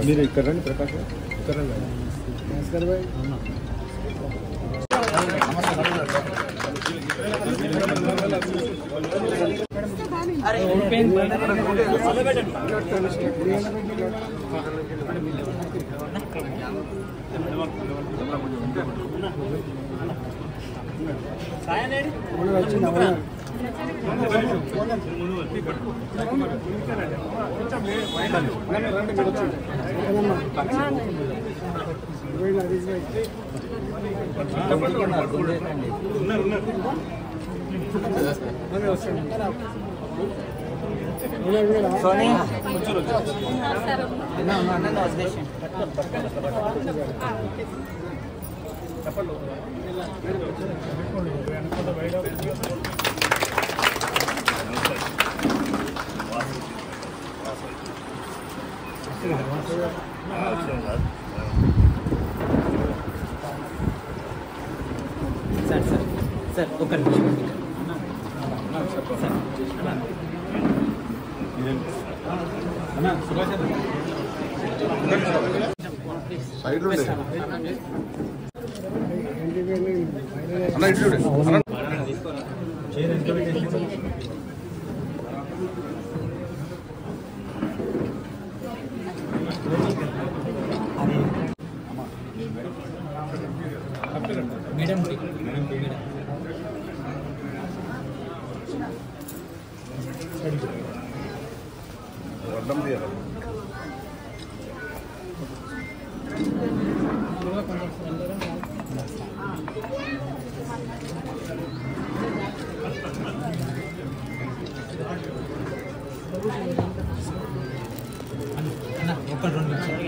మీరు ఇక్కడ రండి ప్రకాష్ ఇక్కడ రండి నమస్కారం భాయ్ सर ఒక నిమిషం అన్న సుభాష్ సైడ్ లో అన్న ఇటు చూడు మేడం వడ్డం తీయాలి ఒక 2 నిమిషాలు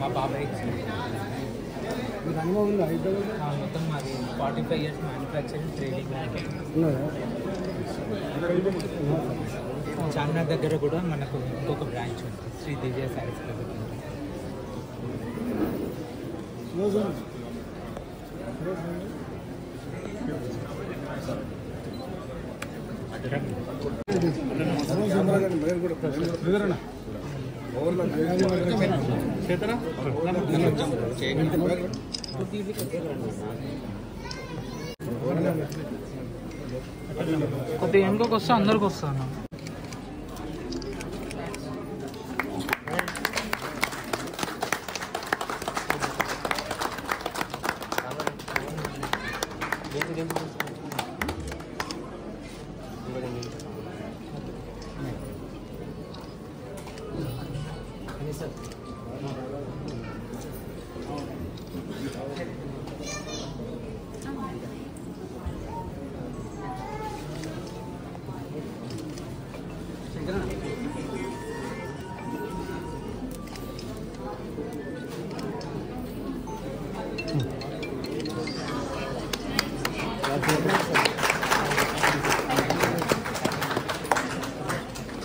మా బాబాయ్ మొత్తం మాది 45 years మ్యానుఫ్యాక్చరింగ్ ట్రేడింగ్ చార్మినార్ దగ్గర కూడా మనకు ఇంకొక బ్రాంచ్ ఉంది శ్రీ దివ్య శారీస్ కాబట్టి కొద్దిగా ఎంకొక వస్తే అందరికి వస్తాను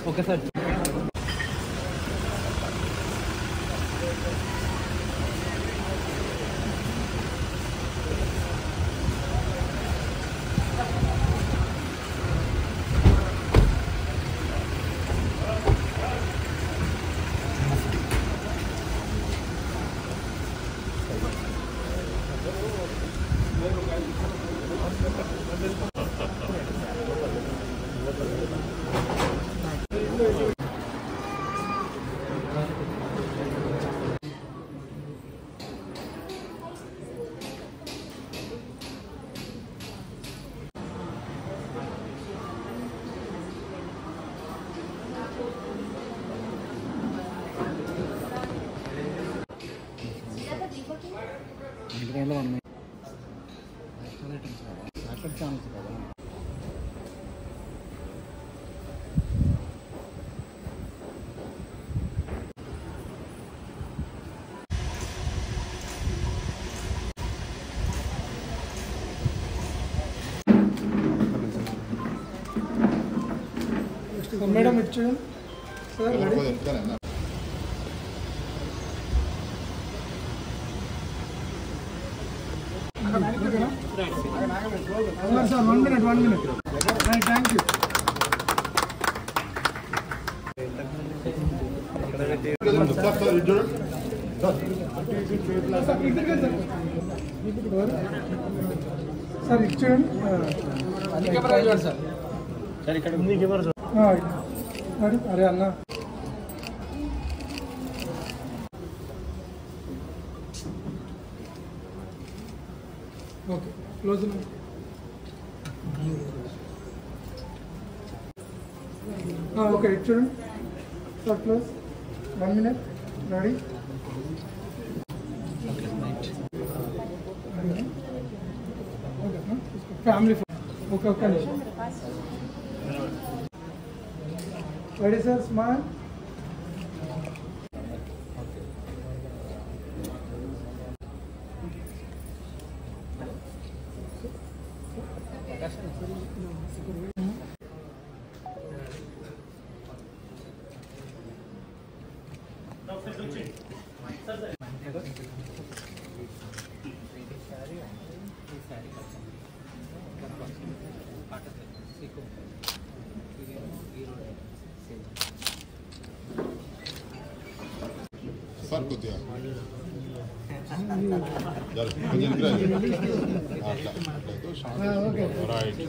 ఓకే సార్ దాంట్లో ఉన్నాయి అట్లా ఛాన్స్ కదా. మేడం ఇచ్చు sir sir 1 minute right thank you. Sir ఇచ్చేయండి సార్ ఇక్కడ ఉంది కెమెరా అరే అన్న ఓకే క్లోజ్ ఓకే చూడండి sir close 1 minute ready family okay నిమిషం రెడీ సార్ స్మైల్ సార్ కొద్దిగా కొంచెం రైట్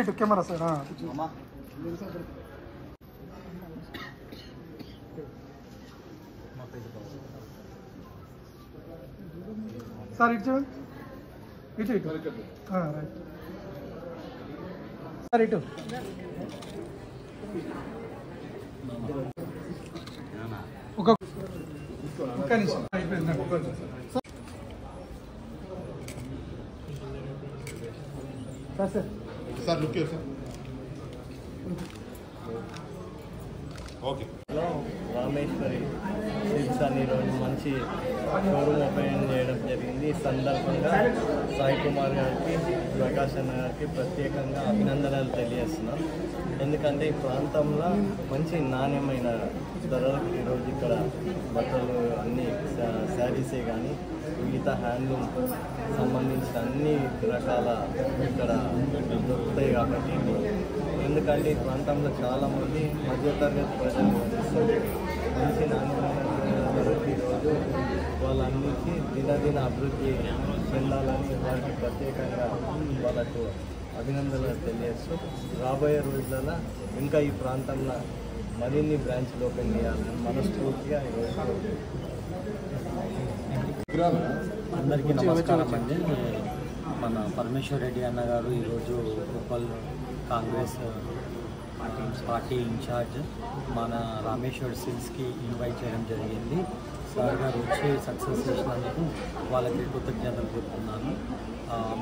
ఇటు కెమెరా సార్ సార్ ఇటు ఇటు ఇటు రైట్ సార్ ఇటు ఒక నిమిషం అయిపోయింది sir sir look sir okay Rameshwari silks అని ఈరోజు మంచి షోరూమ్ ఓపెన్ చేయడం జరిగింది. ఈ సందర్భంగా సాయి కుమార్ గారికి, ప్రకాష్ అన్న గారికి ప్రత్యేకంగా అభినందనలు తెలియజేస్తున్నాం. ఎందుకంటే ఈ ప్రాంతంలో మంచి నాణ్యమైన ధరలకు ఈరోజు ఇక్కడ బట్టలు అన్ని శారీసే కానీ మిగతా హ్యాండ్లూమ్ సంబంధించిన అన్ని రకాల ఇక్కడ దొరుకుతాయి. కాబట్టి ఎందుకంటే ఈ ప్రాంతంలో చాలామంది మధ్యతరగతి ప్రజలు మంచి నాణ్యమైన ధరలు ఈరోజు వాళ్ళన్నింటినీ దినదిన అభివృద్ధి చెందాలని వారికి ప్రత్యేకంగా వాళ్ళకు అభినందనలు తెలియజేస్తూ రాబోయే రోజులలో ఇంకా ఈ ప్రాంతంలో మరిన్ని బ్రాంచ్లు ఓపెన్ చేయాలని మనస్ఫూర్తిగా ఈరోజు అందరికీ నమస్కారం అండి. మన పరమేశ్వర్ రెడ్డి అన్న గారు ఈరోజు ఉప్పల్ కాంగ్రెస్ పార్టీ ఇన్ఛార్జ్ మన రామేశ్వర్ సిల్క్స్కి ఇన్వైట్ చేయడం జరిగింది. సార్ గారు వచ్చి సక్సెస్ చేసినందుకు వాళ్ళకి కృతజ్ఞతలు చెప్తున్నాను.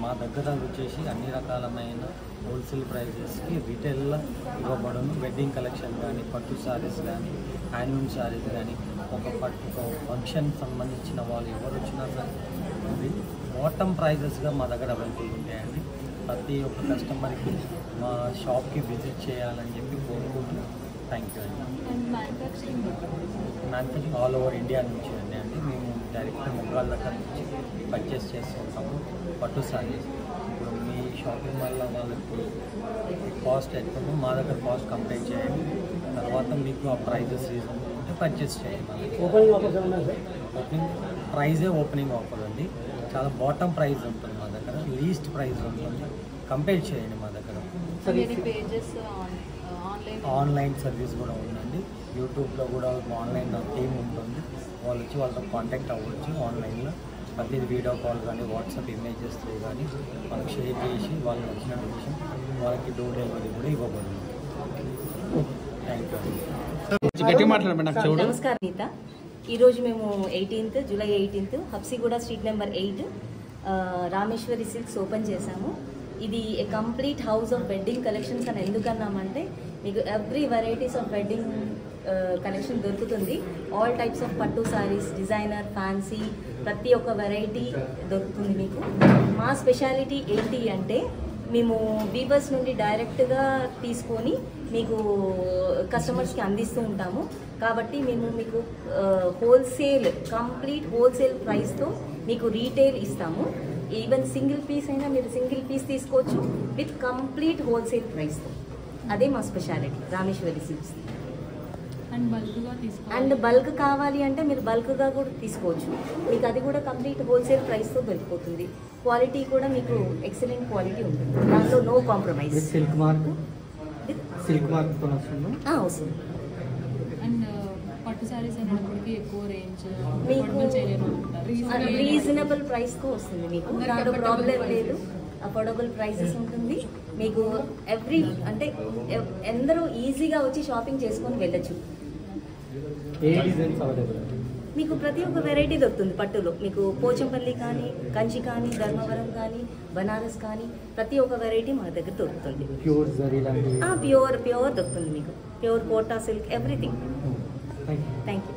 మా దగ్గర వచ్చేసి అన్ని రకాలమైన హోల్సేల్ ప్రైజెస్కి రీటైల్లో ఇవ్వబడును. వెడ్డింగ్ కలెక్షన్ కానీ, పట్టు శారీస్ కానీ, హ్యాండ్లూమ్ శారీస్ కానీ, ఒక ఫంక్షన్ సంబంధించిన వాళ్ళు ఎవరు వచ్చినా సరే బాటమ్ ప్రైజెస్గా మా దగ్గర అవైలబుల్ ఉంటాయండి. ప్రతి ఒక్క కస్టమర్కి మా షాప్కి విజిట్ చేయాలని చెప్పి కోరుకుంటున్నాం. థ్యాంక్ యూ అండి. మ్యానుఫ్యాక్చరింగ్ ఆల్ ఓవర్ ఇండియా నుంచి అండి. మేము డైరెక్ట్ మొగ్గాల దగ్గర నుంచి పర్చేస్ చేస్తుంటాము పట్టు శారీస్. ఇప్పుడు మీ షాపింగ్ వల్ల వాళ్ళకి కాస్ట్ ఎక్కువ, మా దగ్గర కాస్ట్ కంపేర్ చేయండి. తర్వాత మీకు ఆ ప్రైజెస్ రీజన్ ఉంటే పర్చేస్ చేయండి. ఓపెనింగ్ ప్రైజే ఓపెనింగ్ ఆఫర్ అండి. చాలా బాటమ్ ప్రైస్ ఉంటుంది మా దగ్గర, లీస్ట్ ప్రైస్ ఉంటుంది. కంపేర్ చేయండి మా దగ్గర. ఆన్లైన్ సర్వీస్ కూడా ఉందండి. యూట్యూబ్లో కూడా ఆన్లైన్ టీమ్ ఉంటుంది, వాళ్ళు వచ్చి వాళ్ళతో కాంటాక్ట్ అవ్వచ్చు. ఆన్లైన్లో ప్రతి వీడియో కాల్ కానీ వాట్సాప్ ఇమేజెస్ కానీ వాళ్ళకి షేర్ చేసి వాళ్ళు వచ్చిన విషయం వాళ్ళకి డోర్ డెలివరీ కూడా ఇవ్వబడుతుంది. Thank you. నమస్కారం గీత. ఈరోజు మేము July 18 Habsiguda street number 8 Rameshwari silks open చేశాము. ఇది ఏ complete house of wedding collections అని ఎందుకన్నామంటే మీకు every varieties of wedding collection దొరుకుతుంది. ఆల్ టైప్స్ ఆఫ్ పట్టు సారీస్, డిజైనర్, ఫ్యాన్సీ, ప్రతి ఒక్క వెరైటీ దొరుకుతుంది మీకు. మా స్పెషాలిటీ ఏంటి అంటే మేము వీవర్స్ నుండి డైరెక్ట్గా తీసుకొని మీకు కస్టమర్స్కి అందిస్తూ ఉంటాము. కాబట్టి మేము మీకు హోల్సేల్, కంప్లీట్ హోల్సేల్ ప్రైస్తో మీకు రీటైల్ ఇస్తాము. ఈవెన్ సింగిల్ పీస్ అయినా మీరు సింగిల్ పీస్ తీసుకోవచ్చు విత్ కంప్లీట్ హోల్సేల్ ప్రైస్తో. అదే మా speciality Rameshwari silks. And bulk కావాలి అంటే మీరు బల్క్గా కూడా తీసుకోవచ్చు. మీకు అది కూడా కంప్లీట్ హోల్సేల్ ప్రైస్తో దొరికిపోతుంది. క్వాలిటీ కూడా మీకు ఎక్సలెంట్ క్వాలిటీ ఉంటుంది, దాంట్లో నో కాంప్రమైజ్. సిల్క్ మార్క్ వస్తుంది. అండ్ పట్టు సారీస్ అనేటప్పటికి ఎక్కువ రేంజ్ మీకు రీజనబుల్ ప్రైస్తో వస్తుంది. మీకు దాంట్లో ప్రాబ్లం లేదు, అఫోర్డబుల్ ప్రైసెస్ ఉంటుంది. మీకు అంటే అందరూ ఈజీగా వచ్చి షాపింగ్ చేసుకొని వెళ్ళచ్చు. మీకు ప్రతి ఒక్క వెరైటీ దొరుకుతుంది పట్టులో. మీకు పోచంపల్లి కానీ, కంచి కానీ, ధర్మవరం కానీ, బనారస్ కానీ ప్రతి ఒక్క వెరైటీ మా దగ్గర దొరుకుతుంది. ప్యూర్ దొరుకుతుంది మీకు. Pure Kota silk, everything. Thank you.